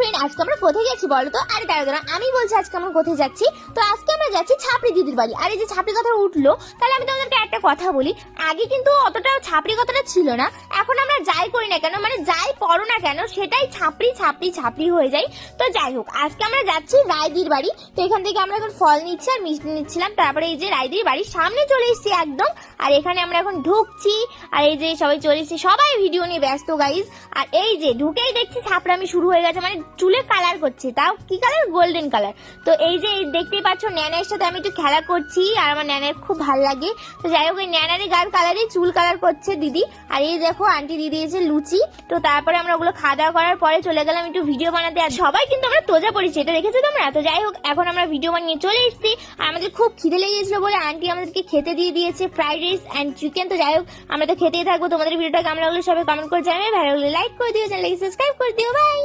Friend, আজকে আমরা কোথায় যাচ্ছি বলো তো? আরে দাঁড়া, আমি বলছি আজকে আমরা কোথায় যাচ্ছি। তো আজকে আমরা যাচ্ছি ছাপড়ি দিদির বাড়ি। আর এই যে ছাপড়ি কথা উঠলো, তাহলে আমি তোমাদেরকে একটা কথা বলি। আগে কিন্তু অতটা ছাপড়ি কথাটা ছিল না, এখন আমরা যাই করি না কেন, মানে যাই পড়ো না কেন, সেটাই ছাপড়ি ছাপড়ি ছাপড়ি হয়ে যায়। তো যাই হোক, আজকে আমরা যাচ্ছি রায়দির বাড়ি। তো এখান থেকে আমরা এখন ফল নিচ্ছি আর মিষ্টি নিচ্ছিলাম। তারপরে এই যে রায়দির বাড়ির সামনে চলে এসেছি একদম। আর এখানে আমরা এখন ঢুকছি, আর এই যে সবাই চলে এসেছি, সবাই ভিডিও নিয়ে ব্যস্ত গাইজ। আর এই যে ঢুকেই দেখছি ছাপড়ামি শুরু হয়ে গেছে, মানে চুলে কালার করছে, তাও কি কালার, গোল্ডেন কালার। তো এই যে দেখতেই পাচ্ছ ন্যানের সাথে আমি একটু খেলা করছি, আর আমার ন্যানের খুব ভালো লাগে। তো যাই হোক, এই ন্যানারে গার কালারই চুল কালার করছে দিদি। আর এই দেখো আন্টি দিয়ে দিয়েছে লুচি। তো তারপরে আমরা ওগুলো খাওয়া দাওয়া করার পরে চলে গেলাম একটু ভিডিও বানাতে। আর সবাই কিন্তু আমরা তোজা পড়েছি, এটা দেখেছো তোমরা? তো যাই হোক, এখন আমরা ভিডিও বানিয়ে চলে এসেছি। আর আমাদের খুব খিদে লেগে গেছিল বলে আন্টি আমাদেরকে খেতে দিয়ে দিয়েছে ফ্রাইড রাইস অ্যান্ড চিকেন। তো যাই হোক, আমরা তো খেতেই থাকবো। তোমাদের ভিডিওটা কেমন লাগলো সবাই কমেন্ট করে জানাবে, ভালো লাগলে লাইক করে দিও, চ্যানেলকে সাবস্ক্রাইব করে দিও। বাই।